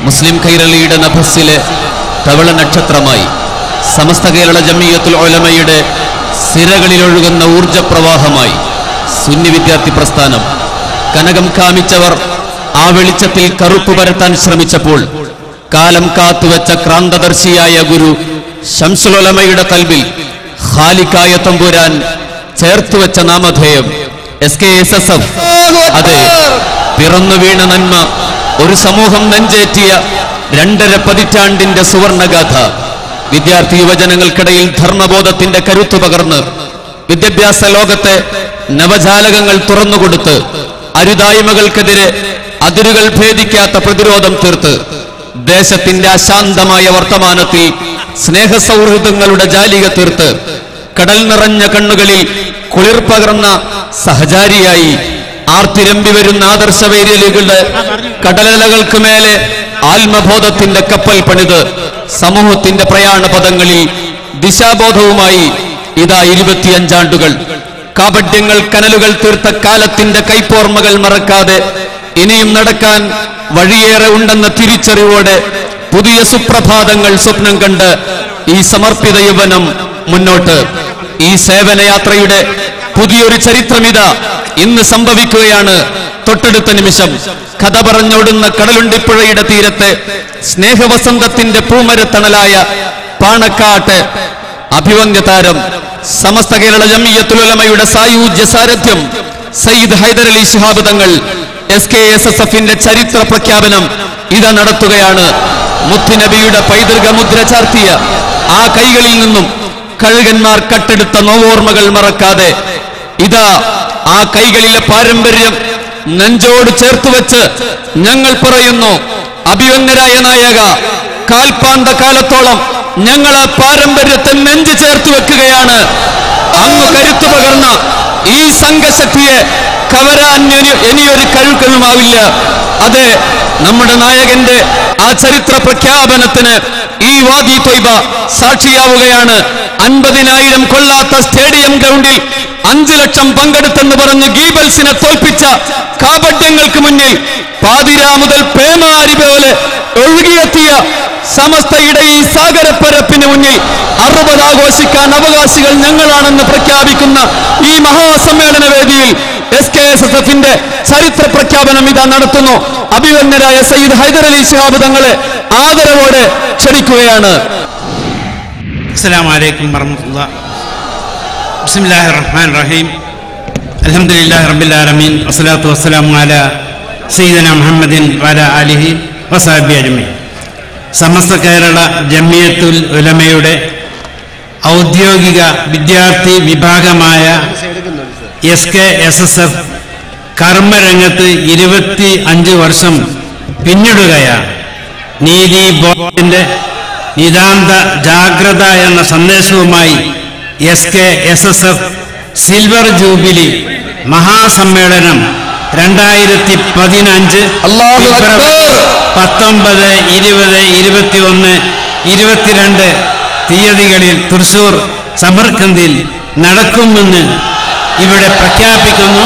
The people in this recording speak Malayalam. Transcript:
മുസ്ലിം കൈരളിയുടെ നഭസ്സിലെ തവള നക്ഷത്രമായി സമസ്ത കേരള ജമിയത്തുൽ ഉലമയുടെ സിരകളിലൊഴുകുന്ന ഊർജപ്രവാഹമായി സുന്നി വിദ്യാർത്ഥി പ്രസ്ഥാനം കനകം കാമിച്ചവർ ആ വെളിച്ചത്തിൽ കറുപ്പ് പരത്താൻ ശ്രമിച്ചപ്പോൾ കാലം കാത്തുവെച്ച ക്രാന്തദർശിയായ ഗുരു ശംസുൽ ഉലമയുടെ കൽബിൽ ഖാലിക്കായ തമ്പുരാൻ ചേർത്തുവെച്ച നാമധേയം SKSSF. അതെ, പിറന്നു വീണ നന്മ ഒരു സമൂഹം നെഞ്ചേറ്റിയ 2.5 പതിറ്റാണ്ടിന്റെ സുവർണഗാഥ. വിദ്യാർത്ഥി യുവജനങ്ങൾക്കിടയിൽ ധർമ്മബോധത്തിന്റെ കരുത്തു പകർന്ന് വിദ്യാഭ്യാസ ലോകത്തെ നവജാലകങ്ങൾ തുറന്നുകൊടുത്ത് അരുതായ്മകൾക്കെതിരെ അതിരുകൾ ഭേദിക്കാത്ത പ്രതിരോധം തീർത്ത് ദേശത്തിന്റെ അശാന്തമായ വർത്തമാനത്തിൽ സ്നേഹസൗഹൃദങ്ങളുടെ ജാലിക തീർത്ത് കടൽ നിറഞ്ഞ കണ്ണുകളിൽ കുളിർ പകർന്ന സഹചാരിയായി ആർത്തിരമ്പി വരുന്ന ആദർശവൈര്യലികളുടെ കടലലകൾക്ക് മേലെ ആത്മബോധത്തിന്റെ കപ്പൽ പണിത് സമൂഹത്തിന്റെ പ്രയാണ പദങ്ങളിൽ ദിശാബോധവുമായി ഇതാ 25 ആണ്ടുകൾ. കാപട്യങ്ങൾ കനലുകൾ തീർത്ത കാലത്തിന്റെ കൈപ്പോർമകൾ മറക്കാതെ ഇനിയും നടക്കാൻ വഴിയേറെ ഉണ്ടെന്ന തിരിച്ചറിവോടെ പുതിയ സുപ്രഭാതങ്ങൾ സ്വപ്നം കണ്ട് ഈ സമർപ്പിത യൗവനം മുന്നോട്ട്. ഈ സേവനയാത്രയുടെ പുതിയൊരു ചരിത്രമിത ഇന്ന് സംഭവിക്കുകയാണ്. തൊട്ടടുത്ത നിമിഷം കഥ പറഞ്ഞോടുന്ന കടലുണ്ടിപ്പുഴയുടെ തീരത്തെ സ്നേഹവസന്തത്തിന്റെ പൂമരത്തണലായ പാണക്കാട്ട് അഭിവന്ദ്യ താരം സമസ്ത കേരള ജമിയത്തുൽ ഉലമയുടെ സായൂജ്യ സാരഥ്യം സയ്യിദ് ഹൈദരലി ശിഹാബ് തങ്ങൾ SKSSFന്റെ ചരിത്ര പ്രഖ്യാപനം ഇതാ നടത്തുകയാണ്. മുത്തുനബിയുടെ പൈതൃക മുദ്ര ചാർത്തിയ ആ കൈകളിൽ നിന്നും കഴുകന്മാർ കട്ടെടുത്ത നോവോർമ്മകൾ മറക്കാതെ ഇതാ ആ കൈകളിലെ പാരമ്പര്യം നെഞ്ചോട് ചേർത്തുവെച്ച് ഞങ്ങൾ പറയുന്നു, അഭിവന്യരായ നായക, കാൽപാന്ത കാലത്തോളം ഞങ്ങൾ ആ പാരമ്പര്യത്തെ നെഞ്ചു ചേർത്ത് വെക്കുകയാണ്. അങ്ങ് കരുത്തു പകർന്ന ഈ സംഘശക്തിയെ കവരാൻ ഇനിയൊരു കഴുക്കനുമാവില്ല. അതെ, നമ്മുടെ നായകന്റെ ആ ചരിത്ര പ്രഖ്യാപനത്തിന് ഈ വാദി ത്വയ്ബ സാക്ഷിയാവുകയാണ്. 50,000 കൊള്ളാത്ത സ്റ്റേഡിയം ഗ്രൗണ്ടിൽ 5 ലക്ഷം പങ്കെടുത്തെന്ന് പറഞ്ഞ് ഗീബൽസിനെ തോൽപ്പിച്ച കാപട്യങ്ങൾക്ക് മുന്നിൽ പാതിരാ മുതൽ പേമാരി പോലെ ഒഴുകിയെത്തിയ സമസ്തയുടെ ഈ സാഗരപ്പരപ്പിന് മുന്നിൽ 60 ആഘോഷിക്കാൻ അവകാശികൾ ഞങ്ങളാണെന്ന് പ്രഖ്യാപിക്കുന്ന ഈ മഹാസമ്മേളന വേദിയിൽ SKSSFന്റെ ചരിത്ര പ്രഖ്യാപനം ഇതാ നടത്തുന്നു. അഭിവന്യരായ സയ്യിദ് ഹൈദരലി ശിഹാബ് തങ്ങളെ ആദരവോടെ ക്ഷണിക്കുകയാണ്. അസ്സലാമു അലൈക്കും വറഹ്മത്തുള്ളാഹി. ബിസ്മില്ലാഹിർ റഹ്മാനിർ റഹീം. അൽഹംദുലില്ലാഹി റബ്ബിൽ ആലമീൻ. വസ്സലാത്തു വസ്സലാമു അലാ സയ്യിദനാ മുഹമ്മദിൻ വഅലാ ആലിഹി വസഹ്ബിഹി അജ്മഈൻ. സമസ്ത കേരള ജമിയത്തുൽ ഉലമയുടെ ഔദ്യോഗിക വിദ്യാർത്ഥി വിഭാഗമായ SKSSF കർമ്മരംഗത്ത് 25 വർഷം പിന്നിടുകയാണ്. നീതി ബോധത്തിന്റെ നിതാന്ത ജാഗ്രത എന്ന സന്ദേശവുമായി SKSSF സിൽവർ ജൂബിലി മഹാസമ്മേളനം 2015 ഫെബ്രുവരി 19, 20, 21, 22 തീയതികളിൽ തൃശൂർ സമർക്കന്ദിൽ നടക്കുമെന്ന് ഇവിടെ പ്രഖ്യാപിക്കുന്നു.